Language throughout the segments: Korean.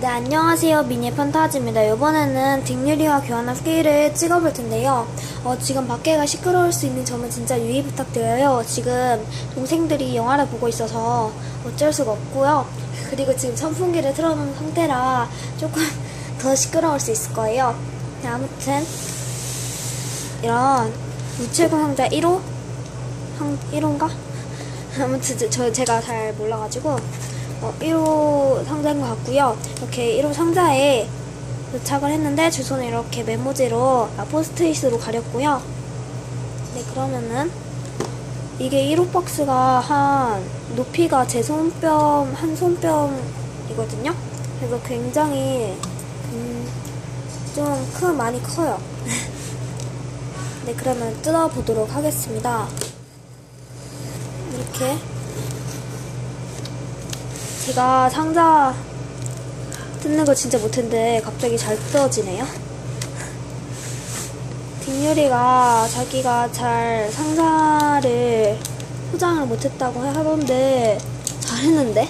네, 안녕하세요. 미니 판타지입니다. 이번에는 딩유리와 교환한 후기를 찍어볼 텐데요. 지금 밖에가 시끄러울 수 있는 점은 진짜 유의 부탁드려요. 지금 동생들이 영화를 보고 있어서 어쩔 수가 없고요. 그리고 지금 선풍기를 틀어놓은 상태라 조금 더 시끄러울 수 있을 거예요. 네, 아무튼 이런 우체국 상자 1호? 1호인가? 아무튼 제가 잘 몰라가지고 1호 상자인 것 같고요. 이렇게 1호 상자에 도착을 했는데 주소는 이렇게 메모지로 포스트잇으로 가렸고요. 네, 그러면은 이게 1호 박스가 한 높이가 제 손뼉 한 손뼉이거든요. 그래서 굉장히 좀 많이 커요. 네, 그러면 뜯어보도록 하겠습니다. 이렇게 제가 상자 뜯는 거 진짜 못했는데 갑자기 잘 뜯어지네요. 딩유리가 자기가 잘 상자를 포장을 못했다고 하던데 잘했는데?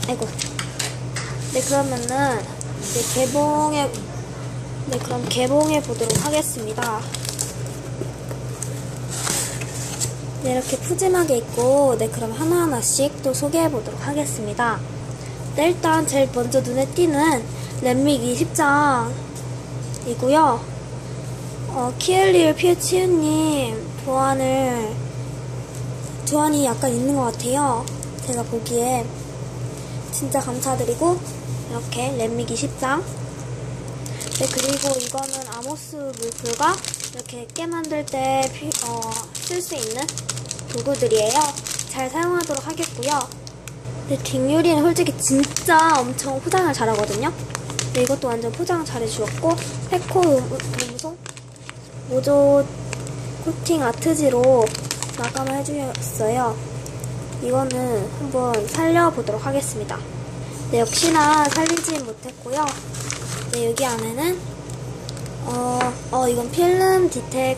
아이고. 네, 그러면은 이제 그럼 개봉해 보도록 하겠습니다. 네, 이렇게 푸짐하게 있고, 네, 그럼 하나하나씩 또 소개해 보도록 하겠습니다. 네, 일단 제일 먼저 눈에 띄는 렛믹 20장이고요. 키엘리을 피에치유님 도안이 약간 있는 것 같아요. 제가 보기에. 진짜 감사드리고, 이렇게 렛믹 20장. 네, 그리고 이거는 아모스 물풀과 이렇게 깨 만들 때 쓸 수 있는 도구들이에요. 잘 사용하도록 하겠고요. 근데 딩유리는 솔직히 진짜 엄청 포장을 잘하거든요. 네, 이것도 완전 포장 잘해주었고, 페코 음송 모조 코팅 아트지로 마감을 해주셨어요. 이거는 한번 살려보도록 하겠습니다. 네, 역시나 살리진 못했고요. 네, 여기 안에는 이건 필름 디테일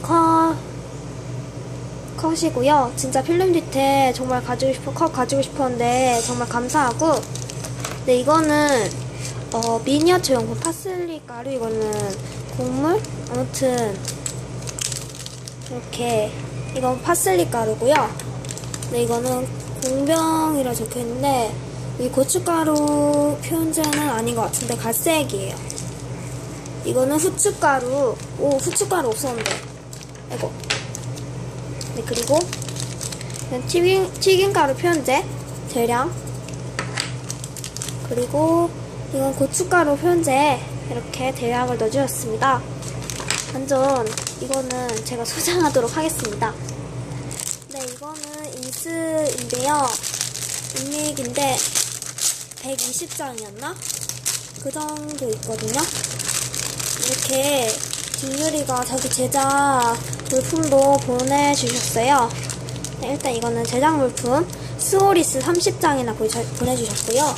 컷이고요. 진짜 필름 디테일 정말 컷 가지고 싶었는데 정말 감사하고, 네, 이거는 미니어처 용품 파슬리 가루, 이거는 곡물, 아무튼 이렇게 이건 파슬리 가루고요. 네, 이거는 공병이라 적혀있는데 이 고춧가루 표현자는 아닌 것 같은데 갈색이에요. 이거는 후춧가루. 후춧가루 없었는데. 아이고. 네, 그리고 이건 튀김가루 표현제 대량. 그리고 이건 고춧가루 표현제 이렇게 대량을 넣어주셨습니다. 완전 이거는 제가 소장하도록 하겠습니다. 네, 이거는 인스인데요. 인믹인데 120장이었나? 그 정도 있거든요. 이렇게 딩유리가 자기 제작 물품도 보내주셨어요. 네, 일단 이거는 제작 물품 스오리스 30장이나 보내주셨고요.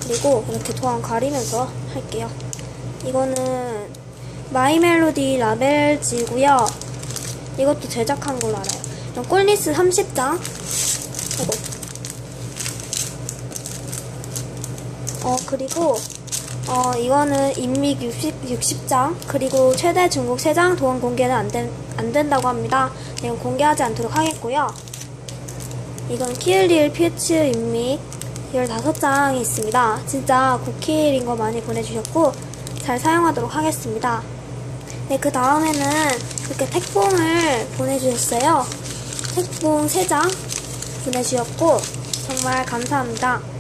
그리고 이렇게 도안 가리면서 할게요. 이거는 마이멜로디 라벨지고요. 이것도 제작한 걸로 알아요. 이건 꼴리스 30장. 그리고 이거는 인믹 60장, 그리고 최대 중국 3장, 도안 공개는 안 된다고 합니다. 이건 공개하지 않도록 하겠고요. 이건 키엘리을 피에츠 인믹 15장이 있습니다. 진짜 굿킬인 거 많이 보내주셨고 잘 사용하도록 하겠습니다. 네, 그 다음에는 이렇게 택봉을 보내주셨어요. 택봉 3장 보내주셨고 정말 감사합니다.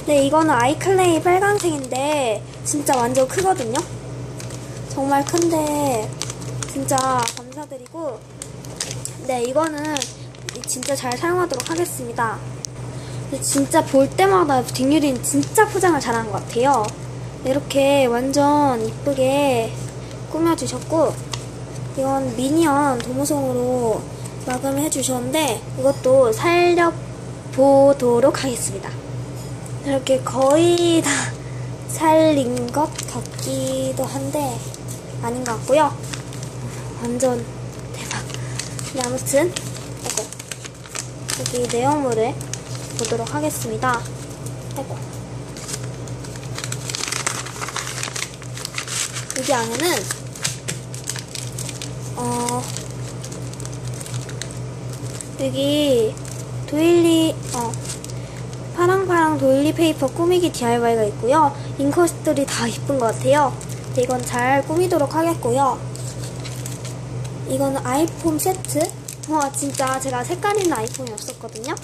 네, 이거는 아이클레이 빨강색인데 진짜 완전 크거든요. 정말 큰데 진짜 감사드리고, 네, 이거는 진짜 잘 사용하도록 하겠습니다. 진짜 볼 때마다 딩유리는 진짜 포장을 잘하는 것 같아요. 이렇게 완전 이쁘게 꾸며주셨고, 이건 미니언 도무송으로 마감을 해주셨는데 이것도 살려보도록 하겠습니다. 이렇게 거의 다 살린 것 같기도 한데 아닌 것 같고요. 완전 대박. 네, 아무튼 여기 내용물을 보도록 하겠습니다. 아이고. 여기 안에는 여기 파랑파랑 도일리 페이퍼 꾸미기 DIY가 있고요. 잉크들이 다 이쁜 것 같아요. 근데 이건 잘 꾸미도록 하겠고요. 이거는 아이폰 세트. 진짜 제가 색깔 있는 아이폰이 없었거든요.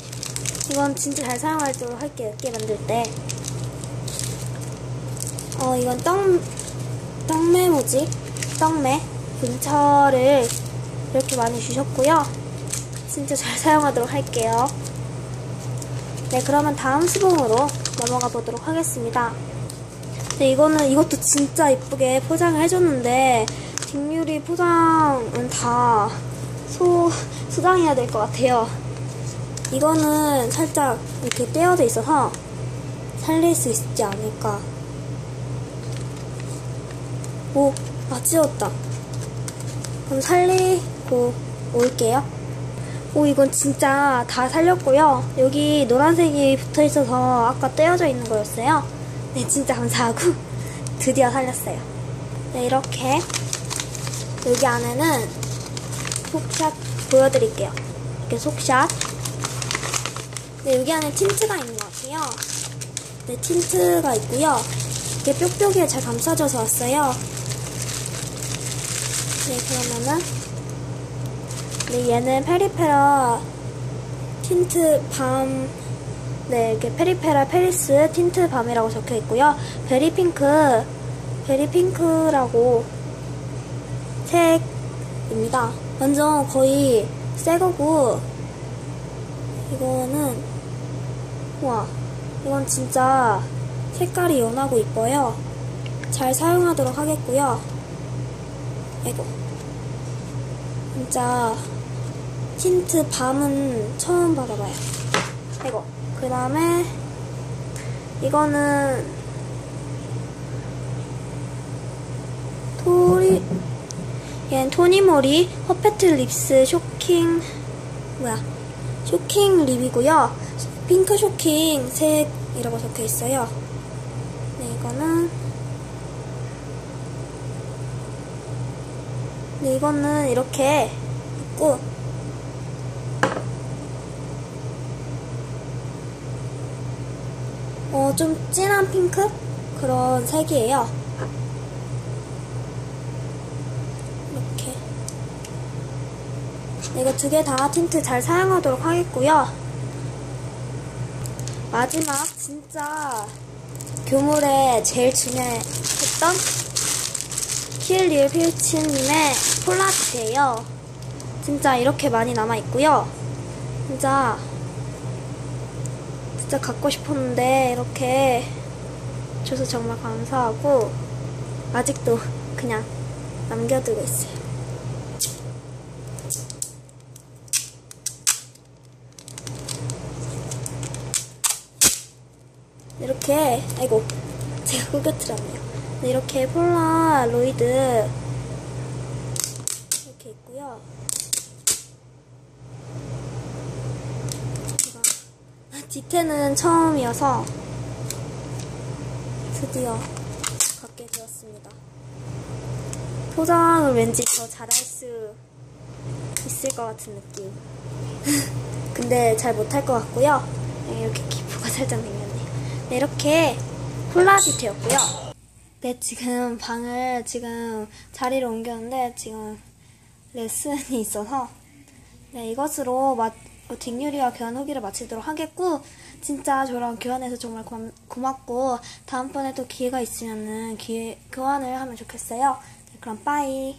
이건 진짜 잘 사용하도록 할게요. 이렇게 만들 때. 이건 떡메모지. 떡메. 근처를 이렇게 많이 주셨고요. 진짜 잘 사용하도록 할게요. 네, 그러면 다음 수봉으로 넘어가 보도록 하겠습니다. 네, 이것도 진짜 이쁘게 포장을 해줬는데, 딩유리 포장은 다 수정해야 될 것 같아요. 이거는 살짝 이렇게 떼어져 있어서 살릴 수 있지 않을까. 찌웠다. 그럼 살리고 올게요. 이건 진짜 다 살렸고요. 여기 노란색이 붙어 있어서 아까 떼어져 있는 거였어요. 네, 진짜 감사하고 드디어 살렸어요. 네, 이렇게 여기 안에는 속샷 보여드릴게요. 이렇게 속샷. 네, 여기 안에 틴트가 있는 것 같아요. 네, 틴트가 있고요. 이게 뾱뾱이에 잘 감싸져서 왔어요. 네, 그러면은 네, 얘는 페리페라 틴트 밤. 네, 이렇게 페리페라 페리스 틴트 밤이라고 적혀 있고요. 베리핑크라고 색입니다. 완전 거의 새 거고, 이거는, 이건 진짜 색깔이 연하고 이뻐요. 잘 사용하도록 하겠고요. 아이고. 진짜 틴트 밤은 처음 받아봐요. 아이고. 그 다음에 이거는 얘는 토니모리 퍼펙트 립스 쇼킹 립이고요. 핑크 쇼킹 색이라고 적혀 있어요. 네, 이거는 이렇게 있고, 좀 진한 핑크? 그런 색이에요. 이렇게. 네, 이거 두 개 다 틴트 잘 사용하도록 하겠고요. 마지막 진짜 교물에 제일 중요했던 키엘리엘 필치님의 폴라트예요. 진짜 이렇게 많이 남아있고요. 진짜 갖고 싶었는데 이렇게 줘서 정말 감사하고, 아직도 그냥 남겨두고 있어요. 이렇게, 아이고, 제가 구겨트렸네요. 네, 이렇게 폴라로이드 이렇게 있고요. 디테는 처음이어서 드디어 갖게 되었습니다. 포장을 왠지 더 잘할 수 있을 것 같은 느낌. 근데 잘 못할 것 같고요. 네, 이렇게 기포가 살짝 생겼네요. 네, 이렇게 폴라디테였고요. 네, 지금 자리를 옮겼는데 지금 레슨이 있어서, 네, 이것으로 딩유리와 교환 후기를 마치도록 하겠고, 진짜 저랑 교환해서 정말 고맙고, 다음번에 또 기회가 있으면은 교환을 하면 좋겠어요. 네, 그럼 빠이.